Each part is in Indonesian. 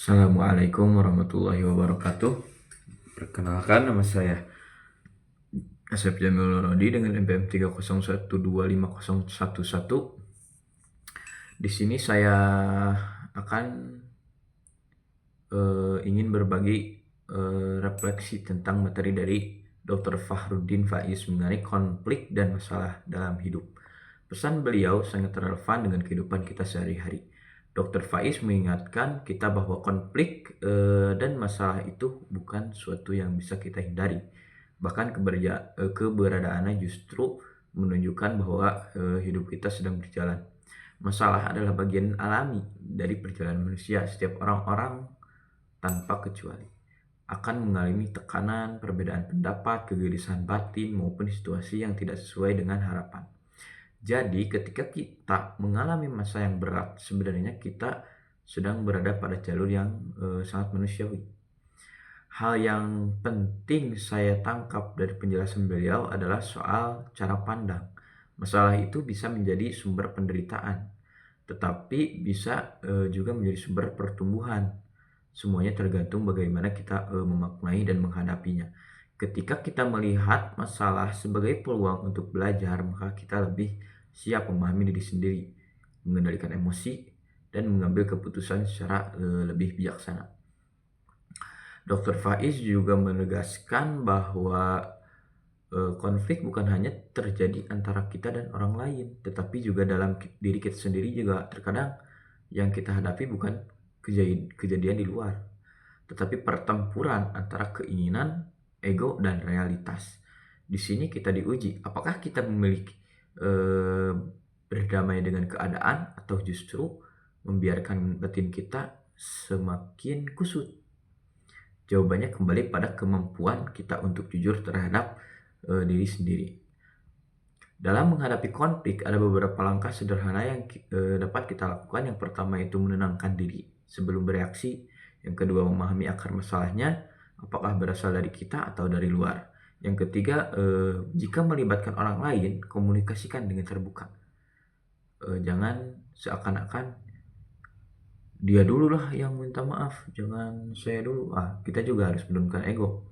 Assalamualaikum warahmatullahi wabarakatuh. Perkenalkan, nama saya Asep Jamil Nurodi dengan NPM 301250111. Di sini saya akan ingin berbagi refleksi tentang materi dari Dr. Fahrudin Faiz mengenai konflik dan masalah dalam hidup. Pesan beliau sangat relevan dengan kehidupan kita sehari-hari. Dr. Faiz mengingatkan kita bahwa konflik dan masalah itu bukan suatu yang bisa kita hindari. Bahkan keberadaannya justru menunjukkan bahwa hidup kita sedang berjalan. Masalah adalah bagian alami dari perjalanan manusia. Setiap orang-orang tanpa kecuali akan mengalami tekanan, perbedaan pendapat, kegelisahan batin, maupun situasi yang tidak sesuai dengan harapan. Jadi ketika kita mengalami masa yang berat, sebenarnya kita sedang berada pada jalur yang sangat manusiawi. Hal yang penting saya tangkap dari penjelasan beliau adalah soal cara pandang. Masalah itu bisa menjadi sumber penderitaan, tetapi bisa juga menjadi sumber pertumbuhan. Semuanya tergantung bagaimana kita memaknai dan menghadapinya. Ketika kita melihat masalah sebagai peluang untuk belajar, maka kita lebih siap memahami diri sendiri, mengendalikan emosi, dan mengambil keputusan secara lebih bijaksana. Dr. Faiz juga menegaskan bahwa konflik bukan hanya terjadi antara kita dan orang lain, tetapi juga dalam diri kita sendiri juga terkadang yang kita hadapi bukan kejadian di luar, tetapi pertempuran antara keinginan, ego, dan realitas. Di sini kita diuji, apakah kita memiliki berdamai dengan keadaan atau justru membiarkan batin kita semakin kusut. Jawabannya kembali pada kemampuan kita untuk jujur terhadap diri sendiri. Dalam menghadapi konflik, ada beberapa langkah sederhana yang dapat kita lakukan. Yang pertama itu menenangkan diri sebelum bereaksi. Yang kedua, memahami akar masalahnya, apakah berasal dari kita atau dari luar. Yang ketiga, jika melibatkan orang lain, komunikasikan dengan terbuka. Jangan seakan-akan dia dulu lah yang minta maaf, jangan saya dulu. Kita juga harus menurunkan ego.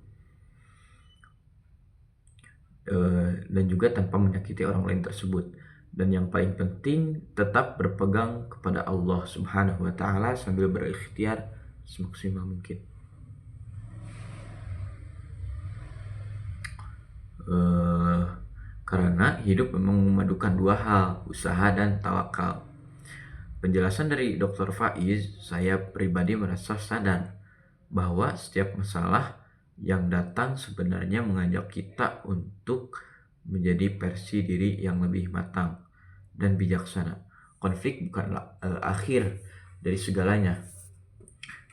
Dan juga tanpa menyakiti orang lain tersebut. Dan yang paling penting, tetap berpegang kepada Allah Subhanahu wa Ta'ala sambil berikhtiar semaksimal mungkin. Karena hidup memang memadukan dua hal, usaha dan tawakal. Penjelasan dari Dr. Faiz, saya pribadi merasa sadar bahwa setiap masalah yang datang sebenarnya mengajak kita untuk menjadi versi diri yang lebih matang dan bijaksana. Konflik bukanlah akhir dari segalanya,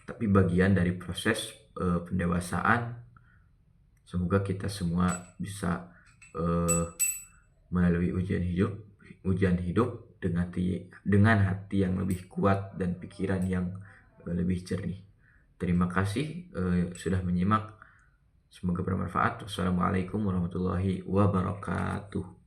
tapi bagian dari proses pendewasaan. Semoga kita semua bisa melalui ujian hidup dengan hati yang lebih kuat dan pikiran yang lebih jernih. Terima kasih sudah menyimak. Semoga bermanfaat. Wassalamualaikum warahmatullahi wabarakatuh.